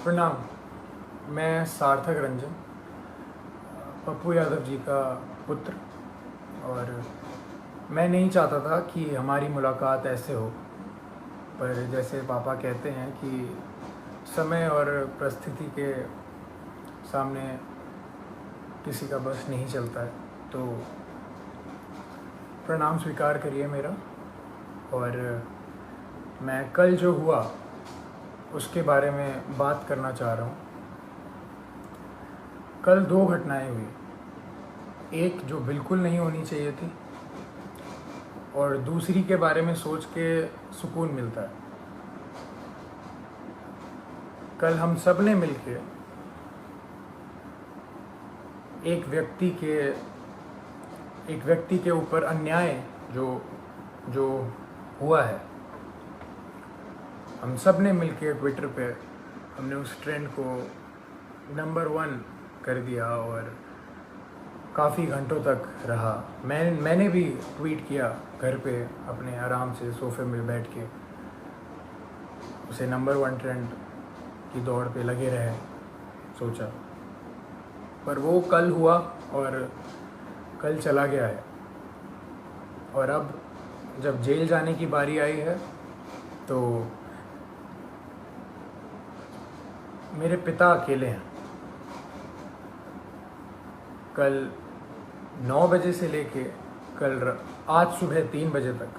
प्रणाम। मैं सार्थक रंजन, पप्पू यादव जी का पुत्र, और मैं नहीं चाहता था कि हमारी मुलाकात ऐसे हो, पर जैसे पापा कहते हैं कि समय और परिस्थिति के सामने किसी का बस नहीं चलता है, तो प्रणाम स्वीकार करिए मेरा। और मैं कल जो हुआ उसके बारे में बात करना चाह रहा हूँ। कल दो घटनाएं हुई, एक जो बिल्कुल नहीं होनी चाहिए थी और दूसरी के बारे में सोच के सुकून मिलता है। कल हम सब ने मिलके एक व्यक्ति के ऊपर अन्याय जो हुआ है, हम सब ने मिलके ट्विटर पे हमने उस ट्रेंड को नंबर 1 कर दिया और काफ़ी घंटों तक रहा। मैंने भी ट्वीट किया घर पे अपने आराम से सोफे में बैठ के, उसे नंबर 1 ट्रेंड की दौड़ पे लगे रहे सोचा। पर वो कल हुआ और कल चला गया है, और अब जब जेल जाने की बारी आई है तो मेरे पिता अकेले हैं। कल 9 बजे से लेके आज सुबह 3 बजे तक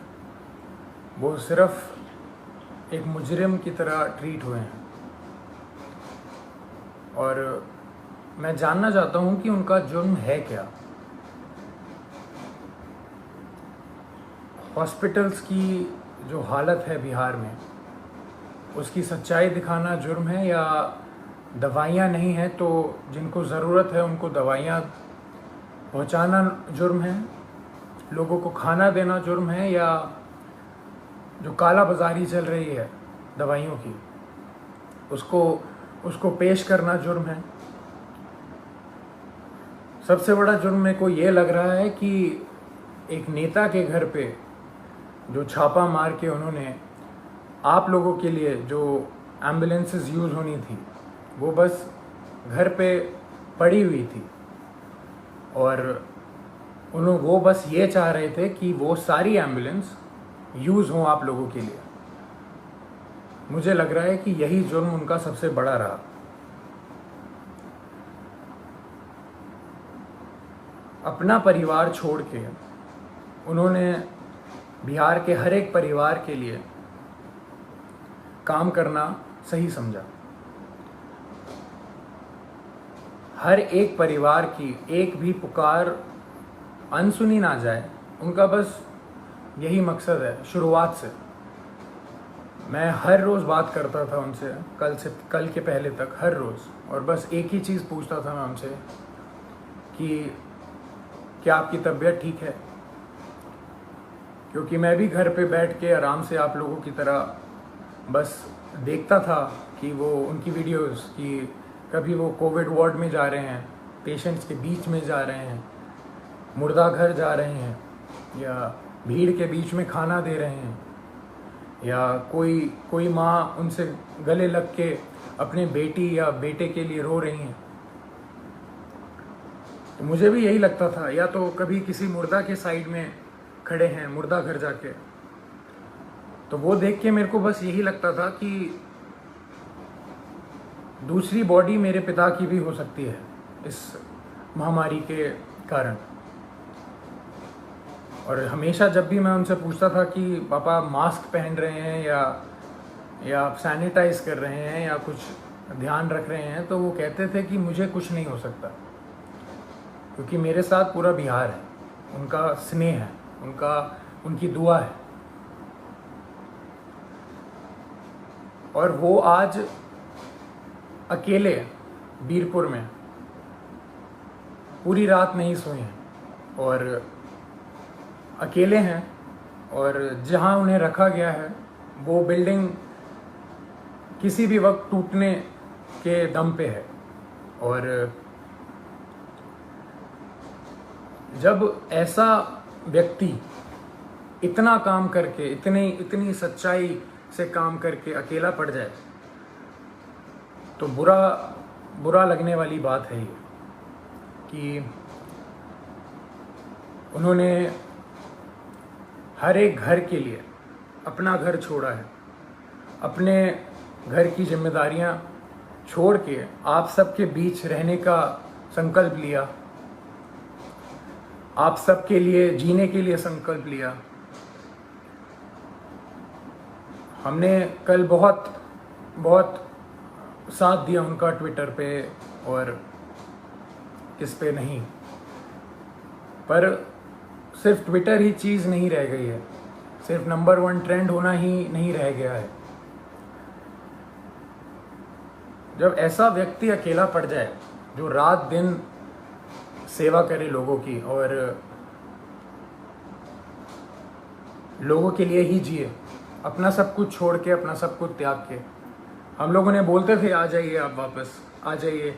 वो सिर्फ एक मुजरिम की तरह ट्रीट हुए हैं, और मैं जानना चाहता हूँ कि उनका जुर्म है क्या। हॉस्पिटल्स की जो हालत है बिहार में, उसकी सच्चाई दिखाना जुर्म है, या दवाइयाँ नहीं हैं तो जिनको ज़रूरत है उनको दवाइयाँ पहुँचाना जुर्म है, लोगों को खाना देना जुर्म है, या जो काला बाजारी चल रही है दवाइयों की उसको पेश करना जुर्म है। सबसे बड़ा जुर्म मेरे को ये लग रहा है कि एक नेता के घर पे जो छापा मार के उन्होंने आप लोगों के लिए जो एम्बुलेंसेस यूज़ होनी थी वो बस घर पे पड़ी हुई थी, और वो बस ये चाह रहे थे कि वो सारी एम्बुलेंस यूज़ हों आप लोगों के लिए। मुझे लग रहा है कि यही जुर्म उनका सबसे बड़ा रहा। अपना परिवार छोड़ के उन्होंने बिहार के हर एक परिवार के लिए काम करना सही समझा। हर एक परिवार की एक भी पुकार अनसुनी ना जाए, उनका बस यही मकसद है। शुरुआत से मैं हर रोज़ बात करता था उनसे, कल के पहले तक हर रोज़, और बस एक ही चीज़ पूछता था मैं उनसे कि क्या आपकी तबीयत ठीक है, क्योंकि मैं भी घर पे बैठ के आराम से आप लोगों की तरह बस देखता था कि वो उनकी वीडियोस कि कभी वो कोविड वार्ड में जा रहे हैं, पेशेंट्स के बीच में जा रहे हैं, मुर्दा घर जा रहे हैं, या भीड़ के बीच में खाना दे रहे हैं, या कोई माँ उनसे गले लग के अपने बेटी या बेटे के लिए रो रही हैं। तो मुझे भी यही लगता था, या तो कभी किसी मुर्दा के साइड में खड़े हैं मुर्दा घर जाके, तो वो देख के मेरे को बस यही लगता था कि दूसरी बॉडी मेरे पिता की भी हो सकती है इस महामारी के कारण। और हमेशा जब भी मैं उनसे पूछता था कि पापा मास्क पहन रहे हैं या सैनिटाइज कर रहे हैं या कुछ ध्यान रख रहे हैं, तो वो कहते थे कि मुझे कुछ नहीं हो सकता, क्योंकि मेरे साथ पूरा बिहार है, उनका स्नेह है, उनकी दुआ है। और वो आज अकेले बीरपुर में पूरी रात नहीं सोए हैं और अकेले हैं, और जहां उन्हें रखा गया है वो बिल्डिंग किसी भी वक्त टूटने के दम पे है। और जब ऐसा व्यक्ति इतना काम करके, इतनी सच्चाई से काम करके अकेला पड़ जाए, तो बुरा लगने वाली बात है ये कि उन्होंने हर एक घर के लिए अपना घर छोड़ा है, अपने घर की जिम्मेदारियां छोड़ के आप सबके बीच रहने का संकल्प लिया, आप सबके लिए जीने के लिए संकल्प लिया। हमने कल बहुत साथ दिया उनका ट्विटर पे और इस पे नहीं, पर सिर्फ ट्विटर ही चीज़ नहीं रह गई है, सिर्फ नंबर 1 ट्रेंड होना ही नहीं रह गया है। जब ऐसा व्यक्ति अकेला पड़ जाए जो रात दिन सेवा करे लोगों की और लोगों के लिए ही जिए, अपना सब कुछ छोड़ के, अपना सब कुछ त्याग के। हम लोगों ने बोलते थे आ जाइए, आप वापस आ जाइए,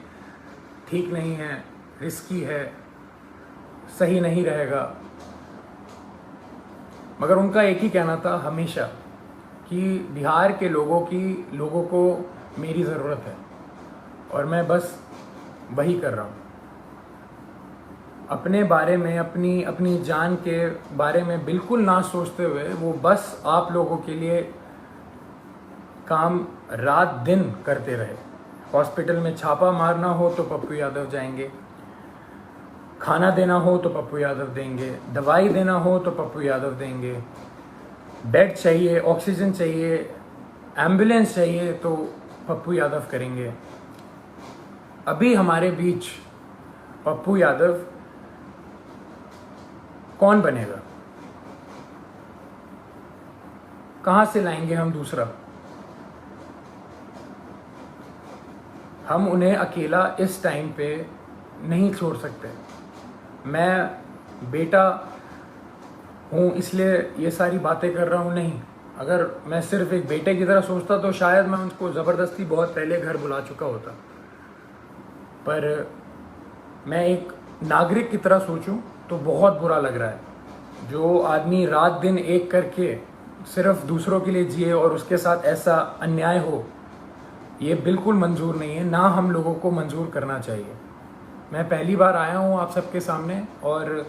ठीक नहीं है, रिस्की है, सही नहीं रहेगा, मगर उनका एक ही कहना था हमेशा कि बिहार के लोगों को मेरी ज़रूरत है और मैं बस वही कर रहा हूँ। अपने बारे में, अपनी जान के बारे में बिल्कुल ना सोचते हुए वो बस आप लोगों के लिए काम रात दिन करते रहे। हॉस्पिटल में छापा मारना हो तो पप्पू यादव जाएंगे, खाना देना हो तो पप्पू यादव देंगे, दवाई देना हो तो पप्पू यादव देंगे, बेड चाहिए, ऑक्सीजन चाहिए, एम्बुलेंस चाहिए तो पप्पू यादव करेंगे। अभी हमारे बीच पप्पू यादव कौन बनेगा? कहाँ से लाएंगे हम दूसरा? हम उन्हें अकेला इस टाइम पे नहीं छोड़ सकते। मैं बेटा हूँ इसलिए ये सारी बातें कर रहा हूँ, नहीं। अगर मैं सिर्फ एक बेटे की तरह सोचता तो शायद मैं उनको ज़बरदस्ती बहुत पहले घर बुला चुका होता, पर मैं एक नागरिक की तरह सोचूं तो बहुत बुरा लग रहा है। जो आदमी रात दिन एक करके सिर्फ दूसरों के लिए जिए और उसके साथ ऐसा अन्याय हो, ये बिल्कुल मंजूर नहीं है, ना हम लोगों को मंजूर करना चाहिए। मैं पहली बार आया हूँ आप सबके सामने और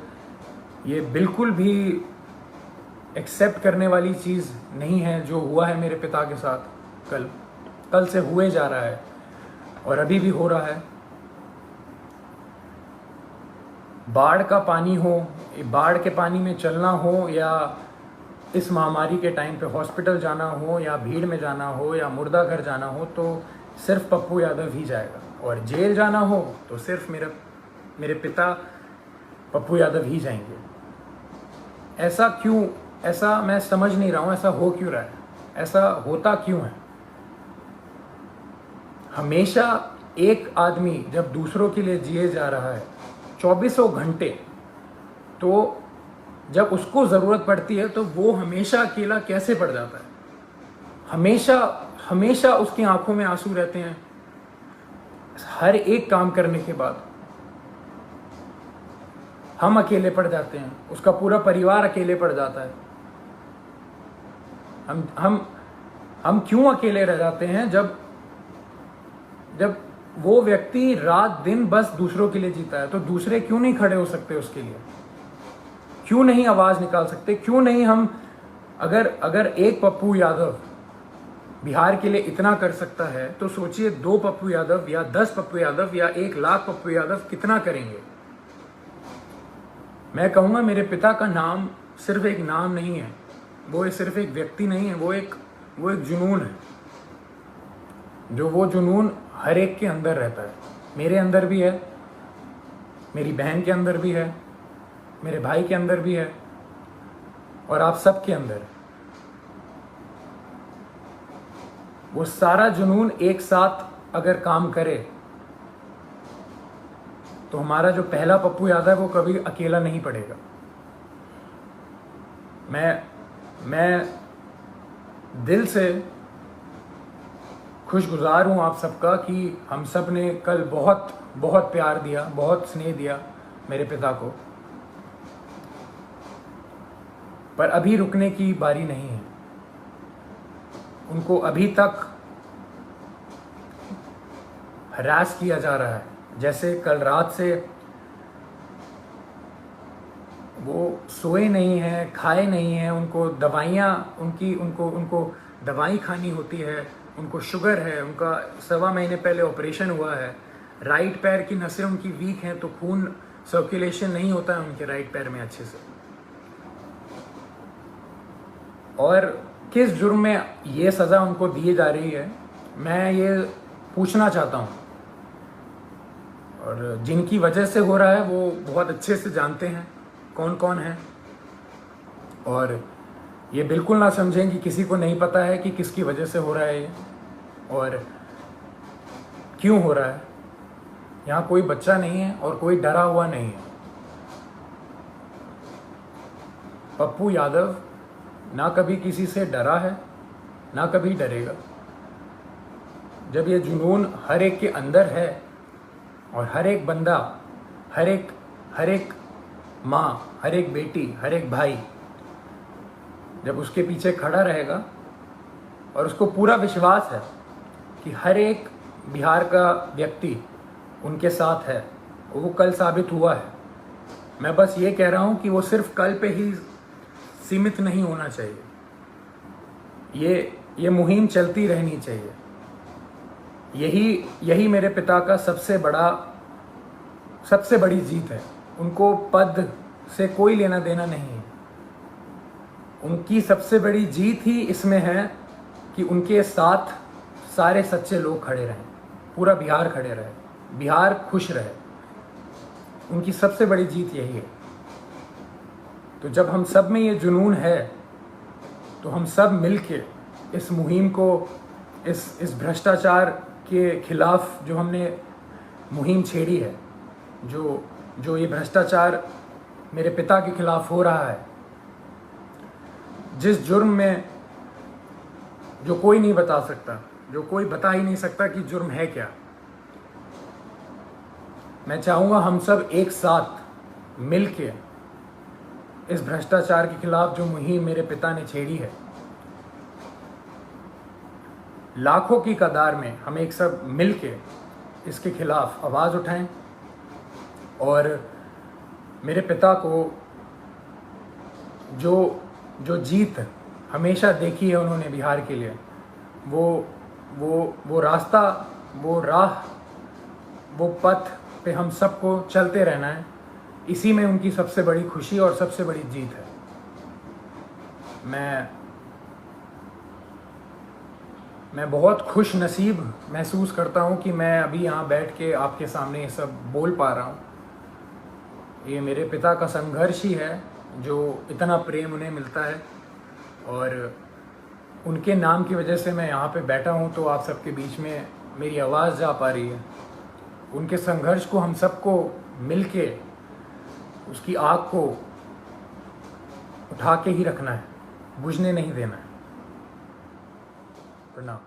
ये बिल्कुल भी एक्सेप्ट करने वाली चीज़ नहीं है जो हुआ है मेरे पिता के साथ। कल से हुए जा रहा है और अभी भी हो रहा है। बाढ़ का पानी हो, बाढ़ के पानी में चलना हो, या इस महामारी के टाइम पे हॉस्पिटल जाना हो, या भीड़ में जाना हो, या मुर्दा घर जाना हो, तो सिर्फ पप्पू यादव ही जाएगा। और जेल जाना हो तो सिर्फ मेरे पिता पप्पू यादव ही जाएंगे। ऐसा क्यों? ऐसा मैं समझ नहीं रहा हूँ, ऐसा हो क्यों रहा है? ऐसा होता क्यों है? हमेशा एक आदमी जब दूसरों के लिए जिए जा रहा है 2400 घंटे, तो जब उसको ज़रूरत पड़ती है तो वो हमेशा अकेला कैसे पड़ जाता है? हमेशा उसकी आंखों में आंसू रहते हैं हर एक काम करने के बाद। हम अकेले पड़ जाते हैं, उसका पूरा परिवार अकेले पड़ जाता है। हम क्यों अकेले रह जाते हैं जब वो व्यक्ति रात दिन बस दूसरों के लिए जीता है? तो दूसरे क्यों नहीं खड़े हो सकते उसके लिए? क्यों नहीं आवाज निकाल सकते? क्यों नहीं हम, अगर एक पप्पू यादव बिहार के लिए इतना कर सकता है तो सोचिए 2 पप्पू यादव या 10 पप्पू यादव या 1 लाख पप्पू यादव कितना करेंगे। मैं कहूँगा मेरे पिता का नाम सिर्फ एक नाम नहीं है, वो सिर्फ एक व्यक्ति नहीं है, वो एक जुनून है। जो वो जुनून हर एक के अंदर रहता है। मेरे अंदर भी है, मेरी बहन के अंदर भी है, मेरे भाई के अंदर भी है, और आप सब के अंदर। वो सारा जुनून एक साथ अगर काम करे तो हमारा जो पहला पप्पू यादव है वो कभी अकेला नहीं पड़ेगा। मैं दिल से खुशगुजार हूँ आप सबका कि हम सब ने कल बहुत बहुत प्यार दिया, बहुत स्नेह दिया मेरे पिता को, पर अभी रुकने की बारी नहीं है। उनको अभी तक हरास किया जा रहा है। जैसे कल रात से वो सोए नहीं हैं, खाए नहीं हैं, उनको दवाइयाँ उनको दवाई खानी होती है, उनको शुगर है, उनका 1.25 महीने पहले ऑपरेशन हुआ है, राइट पैर की नसें उनकी वीक हैं तो खून सर्कुलेशन नहीं होता है उनके राइट पैर में अच्छे से। और किस जुर्म में ये सज़ा उनको दी जा रही है, मैं ये पूछना चाहता हूँ। और जिनकी वजह से हो रहा है वो बहुत अच्छे से जानते हैं कौन कौन है, और ये बिल्कुल ना समझें कि किसी को नहीं पता है कि किसकी वजह से हो रहा है ये और क्यों हो रहा है। यहाँ कोई बच्चा नहीं है और कोई डरा हुआ नहीं है। पप्पू यादव ना कभी किसी से डरा है, ना कभी डरेगा। जब ये जुनून हर एक के अंदर है और हर एक बंदा, हर एक माँ, हर एक बेटी, हर एक भाई जब उसके पीछे खड़ा रहेगा और उसको पूरा विश्वास है कि हर एक बिहार का व्यक्ति उनके साथ है, वो कल साबित हुआ है। मैं बस ये कह रहा हूँ कि वो सिर्फ कल पे ही सीमित नहीं होना चाहिए, ये मुहिम चलती रहनी चाहिए। यही मेरे पिता का सबसे बड़ी जीत है। उनको पद से कोई लेना देना नहीं है। उनकी सबसे बड़ी जीत ही इसमें है कि उनके साथ सारे सच्चे लोग खड़े रहें, पूरा बिहार खड़े रहे, बिहार खुश रहे। उनकी सबसे बड़ी जीत यही है। तो जब हम सब में ये जुनून है तो हम सब मिलके इस मुहिम को, इस भ्रष्टाचार के खिलाफ जो हमने मुहिम छेड़ी है, जो ये भ्रष्टाचार मेरे पिता के खिलाफ हो रहा है, जिस जुर्म में जो कोई नहीं बता सकता, जो कोई बता ही नहीं सकता कि जुर्म है क्या। मैं चाहूँगा हम सब एक साथ मिलके इस भ्रष्टाचार के खिलाफ जो मुहिम मेरे पिता ने छेड़ी है, लाखों की कतार में हम एक सब मिलके इसके खिलाफ आवाज़ उठाएं और मेरे पिता को जो जीत हमेशा देखी है उन्होंने बिहार के लिए, वो रास्ता, वो राह, वो पथ पे हम सबको चलते रहना है। इसी में उनकी सबसे बड़ी खुशी और सबसे बड़ी जीत है। मैं बहुत खुश नसीब महसूस करता हूँ कि मैं अभी यहाँ बैठ के आपके सामने ये सब बोल पा रहा हूँ। ये मेरे पिता का संघर्ष ही है जो इतना प्रेम उन्हें मिलता है, और उनके नाम की वजह से मैं यहाँ पे बैठा हूँ तो आप सबके बीच में मेरी आवाज़ जा पा रही है। उनके संघर्ष को हम सबको मिलके उसकी आग को उठा के ही रखना है, बुझने नहीं देना है। प्रणाम।